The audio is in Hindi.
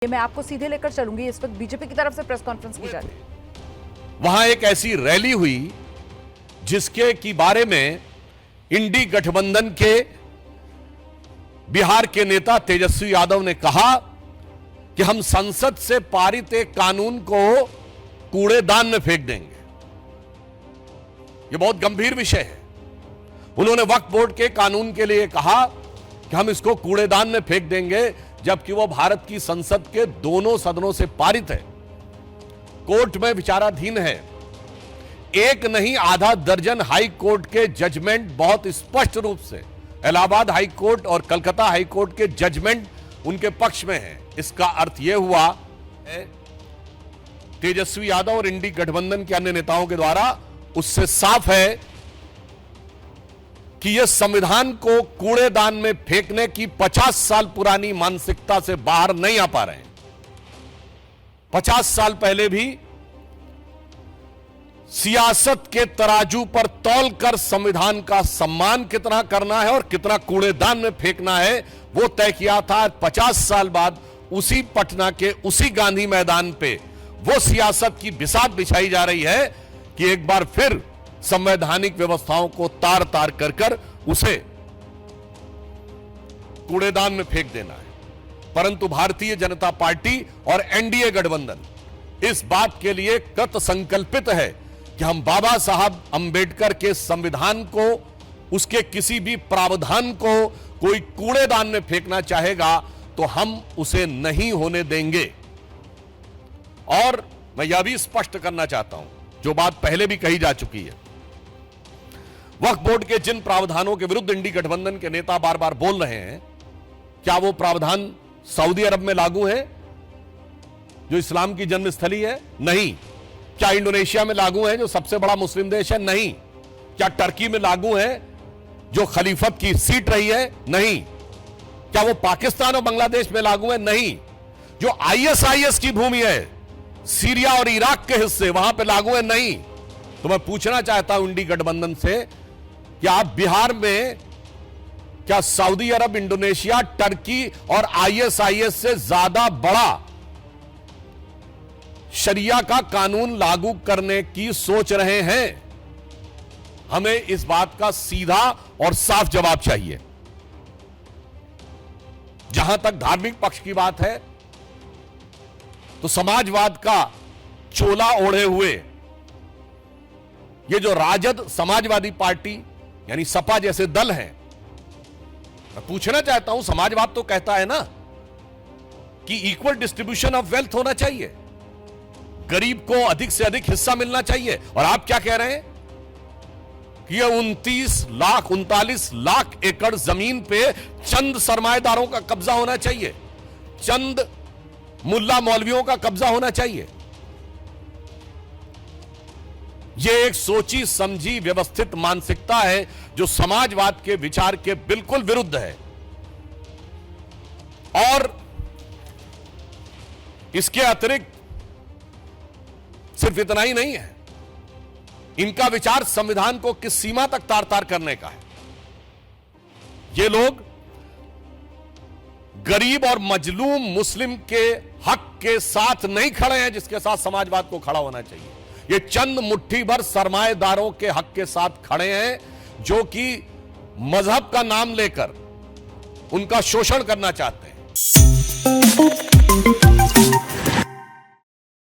ये मैं आपको सीधे लेकर चलूंगी। इस वक्त बीजेपी की तरफ से प्रेस कॉन्फ्रेंस की जा रही है। वहां एक ऐसी रैली हुई जिसके की बारे में इंडी गठबंधन के बिहार के नेता तेजस्वी यादव ने कहा कि हम संसद से पारित एक कानून को कूड़ेदान में फेंक देंगे। यह बहुत गंभीर विषय है। उन्होंने वक्फ बोर्ड के कानून के लिए कहा कि हम इसको कूड़ेदान में फेंक देंगे, जबकि वो भारत की संसद के दोनों सदनों से पारित है, कोर्ट में विचाराधीन है। एक नहीं आधा दर्जन हाई कोर्ट के जजमेंट बहुत स्पष्ट रूप से इलाहाबाद हाई कोर्ट और कलकत्ता हाई कोर्ट के जजमेंट उनके पक्ष में है। इसका अर्थ यह हुआ है तेजस्वी यादव और इंडी गठबंधन के अन्य नेताओं के द्वारा उससे साफ है कि यह संविधान को कूड़ेदान में फेंकने की 50 साल पुरानी मानसिकता से बाहर नहीं आ पा रहे हैं। 50 साल पहले भी सियासत के तराजू पर तौलकर संविधान का सम्मान कितना करना है और कितना कूड़ेदान में फेंकना है वो तय किया था। 50 साल बाद उसी पटना के उसी गांधी मैदान पे वो सियासत की बिसात बिछाई जा रही है कि एक बार फिर संवैधानिक व्यवस्थाओं को तार तार कर उसे कूड़ेदान में फेंक देना है। परंतु भारतीय जनता पार्टी और एनडीए गठबंधन इस बात के लिए कृत संकल्पित है कि हम बाबा साहब अंबेडकर के संविधान को, उसके किसी भी प्रावधान को कोई कूड़ेदान में फेंकना चाहेगा तो हम उसे नहीं होने देंगे। और मैं यह भी स्पष्ट करना चाहता हूं, जो बात पहले भी कही जा चुकी है, वक्फ बोर्ड के जिन प्रावधानों के विरुद्ध इंडी गठबंधन के नेता बार बार बोल रहे हैं, क्या वो प्रावधान सऊदी अरब में लागू है जो इस्लाम की जन्मस्थली है? नहीं। क्या इंडोनेशिया में लागू है जो सबसे बड़ा मुस्लिम देश है? नहीं। क्या टर्की में लागू है जो खलीफत की सीट रही है? नहीं। क्या वो पाकिस्तान और बांग्लादेश में लागू है? नहीं। जो आईएसआईएस की भूमि है, सीरिया और इराक के हिस्से, वहां पे लागू है? नहीं। तो मैं पूछना चाहता हूं इंडी गठबंधन से, क्या आप बिहार में क्या सऊदी अरब, इंडोनेशिया, टर्की और आईएसआईएस से ज्यादा बड़ा शरिया का कानून लागू करने की सोच रहे हैं? हमें इस बात का सीधा और साफ जवाब चाहिए। जहां तक धार्मिक पक्ष की बात है, तो समाजवाद का चोला ओढ़े हुए ये जो राजद समाजवादी पार्टी यानी सपा जैसे दल हैं, मैं पूछना चाहता हूं, समाजवाद तो कहता है ना कि इक्वल डिस्ट्रीब्यूशन ऑफ वेल्थ होना चाहिए, गरीब को अधिक से अधिक हिस्सा मिलना चाहिए। और आप क्या कह रहे हैं कि ये 39 लाख एकड़ जमीन पे चंद सरमाएदारों का कब्जा होना चाहिए, चंद मुल्ला मौलवियों का कब्जा होना चाहिए। यह एक सोची समझी व्यवस्थित मानसिकता है जो समाजवाद के विचार के बिल्कुल विरुद्ध है। और इसके अतिरिक्त सिर्फ इतना ही नहीं है, इनका विचार संविधान को किस सीमा तक तार तार करने का है। ये लोग गरीब और मजलूम मुस्लिम के हक के साथ नहीं खड़े हैं जिसके साथ समाजवाद को खड़ा होना चाहिए। ये चंद मुट्ठी भर सरमाएदारों के हक के साथ खड़े हैं जो कि मजहब का नाम लेकर उनका शोषण करना चाहते हैं।